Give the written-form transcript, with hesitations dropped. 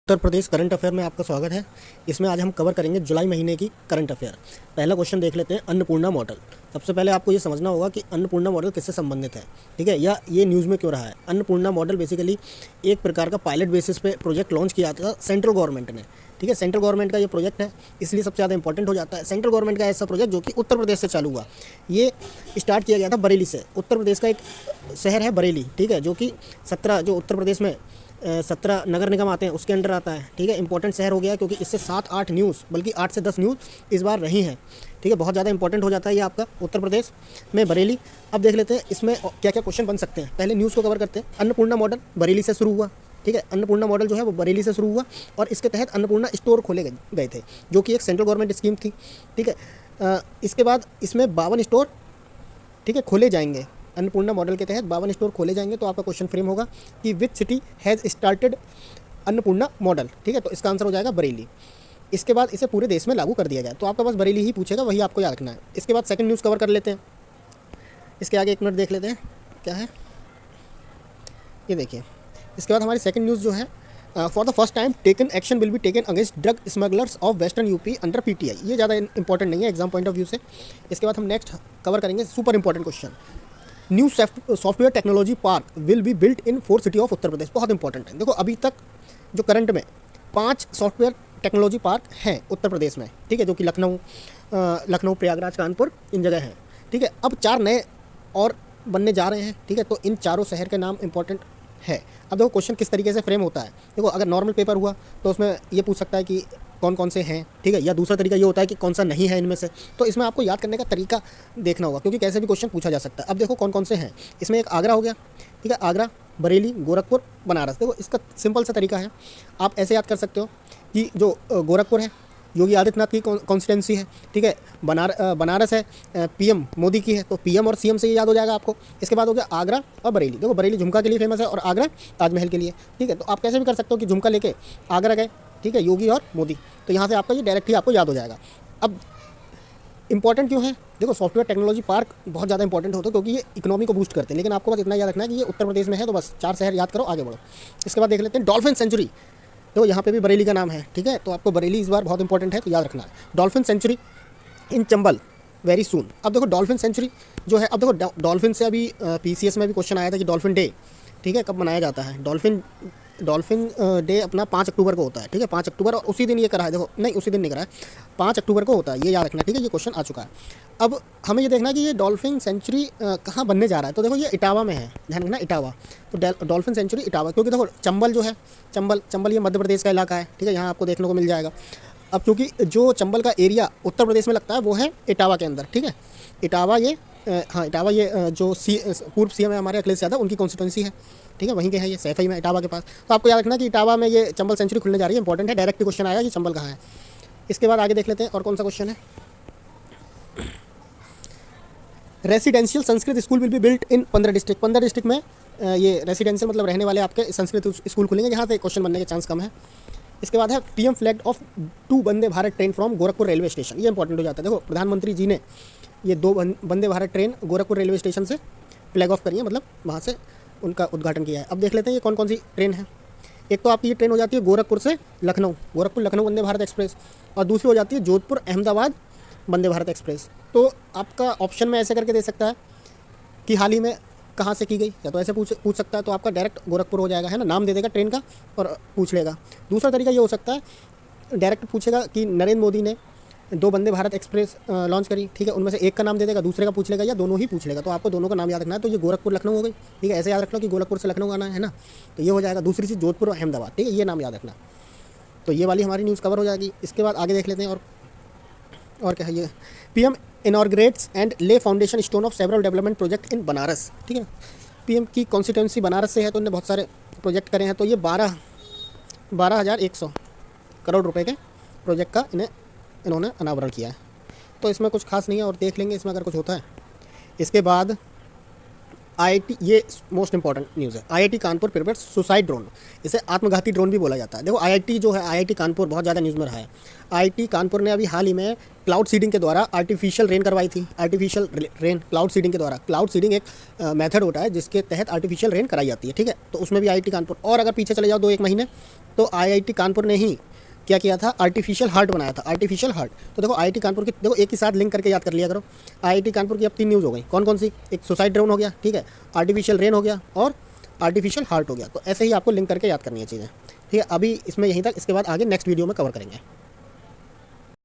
Uttar Pradesh current affair में आपका स्वागत है। इसमें आज हम कवर करेंगे जुलाई महीने की करंट अफेयर। पहला क्वेश्चन देख लेते हैं, अन्नपूर्णा मॉडल। सबसे पहले आपको ये समझना होगा कि अन्नपूर्णा मॉडल किससे संबंधित है, ठीक है, या ये न्यूज़ में क्यों रहा है। अन्नपूर्णा मॉडल बेसिकली एक प्रकार का पायलट बेसिस पे प्रोजेक्ट लॉन्च किया था सेंट्रल गवर्नमेंट ने, ठीक है। सेंट्रल गवर्नमेंट का ये प्रोजेक्ट है, इसलिए सबसे ज़्यादा इंपॉर्टेंट हो जाता है। सेंट्रल गवर्नमेंट का ऐसा प्रोजेक्ट जो कि उत्तर प्रदेश से चालू हुआ। ये स्टार्ट किया गया था बरेली से। उत्तर प्रदेश का एक शहर है बरेली, ठीक है, जो कि 17 जो उत्तर प्रदेश में 17 नगर निगम आते हैं उसके अंडर आता है, ठीक है। इंपॉर्टेंट शहर हो गया क्योंकि इससे 7-8 न्यूज़, बल्कि 8 से 10 न्यूज़ इस बार रही हैं, ठीक है। बहुत ज़्यादा इंपॉर्टेंट हो जाता है ये आपका उत्तर प्रदेश में बरेली। अब देख लेते हैं इसमें क्या क्या क्वेश्चन बन सकते हैं। पहले न्यूज़ को कवर करते हैं। अन्नपूर्णा मॉडल बरेली से शुरू हुआ, ठीक है। अन्नपूर्णा मॉडल जो है वो बरेली से शुरू हुआ और इसके तहत अन्नपूर्णा स्टोर खोले गए थे, जो कि एक सेंट्रल गवर्नमेंट स्कीम थी, ठीक है। इसके बाद इसमें 52 स्टोर, ठीक है, खोले जाएंगे। अन्नपूर्णा मॉडल के तहत 52 स्टोर खोले जाएंगे। तो आपका क्वेश्चन फ्रेम होगा कि which city has started Annapurna model, ठीक है। तो इसका आंसर हो जाएगा बरेली। इसके बाद इसे पूरे देश में लागू कर दिया गया। तो आपका बस बरेली ही पूछेगा, वही आपको याद रखना है। इसके बाद सेकंड न्यूज़ कवर कर लेते हैं। इसके आगे 1 मिनट देख लेते हैं क्या है, ये देखिए। इसके बाद हमारी सेकंड न्यूज़ जो है, for the first time taken action will be taken against drug smugglers of western UP under PTI. ये ज़्यादा इंपॉर्टेंट नहीं है एग्जाम पॉइंट ऑफ व्यू से। इसके बाद हम नेक्स्ट कवर करेंगे super important question, new software technology park will be built in 4 city of Uttar Pradesh. बहुत इंपॉर्टेंट है। देखो अभी तक जो करंट में 5 सॉफ्टवेयर टेक्नोलॉजी पार्क हैं उत्तर प्रदेश में, ठीक है, जो कि लखनऊ, प्रयागराज, कानपुर, इन जगह हैं, ठीक है। अब 4 नए और बनने जा रहे हैं, ठीक है। तो इन चारों शहर के नाम इंपॉर्टेंट है। अब देखो क्वेश्चन किस तरीके से फ्रेम होता है। देखो अगर नॉर्मल पेपर हुआ तो उसमें ये पूछ सकता है कि कौन कौन से हैं, ठीक है, या दूसरा तरीका ये होता है कि कौन सा नहीं है इनमें से। तो इसमें आपको याद करने का तरीका देखना होगा, क्योंकि कैसे भी क्वेश्चन पूछा जा सकता है। अब देखो कौन कौन से हैं। इसमें एक आगरा हो गया, ठीक है, आगरा, बरेली, गोरखपुर, बनारस। देखो इसका सिंपल सा तरीका है, आप ऐसे याद कर सकते हो कि जो गोरखपुर है योगी आदित्यनाथ की कॉन्स्टिट्यूंसी है, ठीक है। बनारस है पीएम मोदी की है, तो पीएम और सीएम से ये याद हो जाएगा आपको। इसके बाद हो गया आगरा और बरेली। देखो बरेली झुमका के लिए फेमस है और आगरा ताजमहल के लिए, ठीक है। तो आप कैसे भी कर सकते हो कि झुमका लेके आगरा गए, ठीक है, योगी और मोदी, तो यहाँ से आपका ये डायरेक्ट ही आपको याद हो जाएगा। अब इंपॉर्टेंट क्यों है, देखो सॉफ्टवेयर टेक्नोलॉजी पार्क बहुत ज़्यादा इंपॉर्टेंट होता है क्योंकि ये इकोनॉमी को बूस्ट करते हैं। लेकिन आपको बस इतना याद रखना है कि ये उत्तर प्रदेश में है, तो बस 4 शहर याद करो, आगे बढ़ो। इसके बाद देख लेते हैं डॉल्फिन सेंचुरी। तो यहाँ पे भी बरेली का नाम है, ठीक है। तो आपको बरेली इस बार बहुत इंपॉर्टेंट है, तो याद रखना है। डॉल्फिन सेंचुरी इन चंबल वेरी सून। अब देखो डॉल्फिन सेंचुरी जो है, अब देखो डॉल्फिन से अभी पीसीएस में भी क्वेश्चन आया था कि डॉल्फिन डे, ठीक है, कब मनाया जाता है। डॉल्फिन डे अपना 5 अक्टूबर को होता है, ठीक है, 5 अक्टूबर, और उसी दिन ये करा है। देखो नहीं, उसी दिन नहीं करा है, 5 अक्टूबर को होता है, ये याद रखना, ठीक है। ये क्वेश्चन आ चुका है। अब हमें ये देखना है कि ये डॉल्फिन सेंचुरी कहाँ बनने जा रहा है। तो देखो ये इटावा में है, ध्यान रखना, इटावा। तो डॉल्फिन सेंचुरी इटावा, क्योंकि देखो चंबल जो है, चंबल ये मध्य प्रदेश का इलाका है, ठीक है, यहाँ आपको देखने को मिल जाएगा। अब क्योंकि जो चंबल का एरिया उत्तर प्रदेश में लगता है वो है इटावा के अंदर, ठीक है। इटावा ये इटावा ये जो पूर्व सीएम है हमारे अखिलेश यादव, उनकी कॉन्स्टिट्यूंसी है, ठीक है, वहीं के है ये, सैफई में, इटावा के पास। तो आपको याद रखना कि इटावा में ये चंबल सेंचुरी खुलने जा रही है, इंपॉर्टेंट है, डायरेक्ट क्वेश्चन आएगा कि चंबल कहाँ है। इसके बाद आगे देख लेते हैं और कौन सा क्वेश्चन है। Residential Sanskrit school will be built in 15 district. 15 district में ये रेसिडेंशियल मतलब रहने वाले आपके संस्कृत स्कूल खुलेंगे, जहाँ से क्वेश्चन बनने के चांस कम है। इसके बाद है PM flag off 2 Vande Bharat train from Gorakhpur railway station. ये इंपॉर्टेंट हो जाता है। देखो प्रधानमंत्री जी ने ये 2 Vande Bharat train Gorakhpur railway station से फ्लैग ऑफ करी है, मतलब वहाँ से उनका उद्घाटन किया है। अब देख लेते हैं ये कौन कौन सी ट्रेन है। एक तो आपकी ये ट्रेन हो जाती है गोरखपुर से लखनऊ, गोरखपुर लखनऊ वंदे भारत एक्सप्रेस, और दूसरी हो जाती है जोधपुर अहमदाबाद वंदे भारत एक्सप्रेस। तो आपका ऑप्शन में ऐसे करके दे सकता है कि हाल ही में कहाँ से की गई, या तो ऐसे पूछ सकता है, तो आपका डायरेक्ट गोरखपुर हो जाएगा, है ना, नाम दे देगा ट्रेन का और पूछ लेगा। दूसरा तरीका ये हो सकता है डायरेक्ट पूछेगा कि नरेंद्र मोदी ने 2 वंदे भारत एक्सप्रेस लॉन्च करी, ठीक है, उनमें से एक का नाम दे देगा, दूसरे का पूछ लेगा, या दोनों ही पूछ लेगा। तो आपको दोनों का नाम याद रखना है। तो ये गोरखपुर लखनऊ हो गई, ठीक है, ऐसे याद रख लो कि गोरखपुर से लखनऊ आना है ना, तो ये हो जाएगा। दूसरी चीज़ जोधपुर और अहमदाबाद, ठीक है, ये नाम याद रखना। तो ये वाली हमारी न्यूज़ कवर हो जाएगी। इसके बाद आगे देख लेते हैं और क्या है ये, पीएम इनॉर्ग्रेट्स एंड ले foundation stone of several development project in Banaras, ठीक है। पीएम की कॉन्स्टिट्यूंसी बनारस से है, तो उन्होंने बहुत सारे प्रोजेक्ट करे हैं। तो ये 12,100 करोड़ रुपए के प्रोजेक्ट का इन्होंने अनावरण किया है। तो इसमें कुछ खास नहीं है, और देख लेंगे इसमें अगर कुछ होता है। इसके बाद आईआईटी, ये मोस्ट इंपॉर्टेंट न्यूज़ है, IIT Kanpur prepares suicide drone. इसे आत्मघाती ड्रोन भी बोला जाता है। देखो आईआईटी जो है, आईआईटी कानपुर बहुत ज़्यादा न्यूज़ में रहा है। आईआईटी कानपुर ने अभी हाल ही में क्लाउड सीडिंग के द्वारा आर्टिफिशियल रेन करवाई थी। आर्टिफिशियल रेन क्लाउड सीडिंग के द्वारा, क्लाउड सीडिंग एक मेथड होता है जिसके तहत आर्टिफिशियल रेन कराई जाती है, ठीक है। तो उसमें भी आईआईटी कानपुर, और अगर पीछे चले जाओ 2-1 महीने तो आईआईटी कानपुर ने ही क्या किया था, आर्टिफिशियल हार्ट बनाया था, आर्टिफिशियल हार्ट। तो देखो आईआईटी कानपुर की, देखो एक ही साथ लिंक करके याद कर लिया करो। आईआईटी कानपुर की अब 3 न्यूज़ हो गई, कौन कौन सी, एक सुसाइड ड्रोन हो गया, ठीक है, आर्टिफिशियल रेन हो गया और आर्टिफिशियल हार्ट हो गया। तो ऐसे ही आपको लिंक करके याद करनी है चीज़ें, ठीक है। अभी इसमें यहीं तक, इसके बाद आगे नेक्स्ट वीडियो में कवर करेंगे।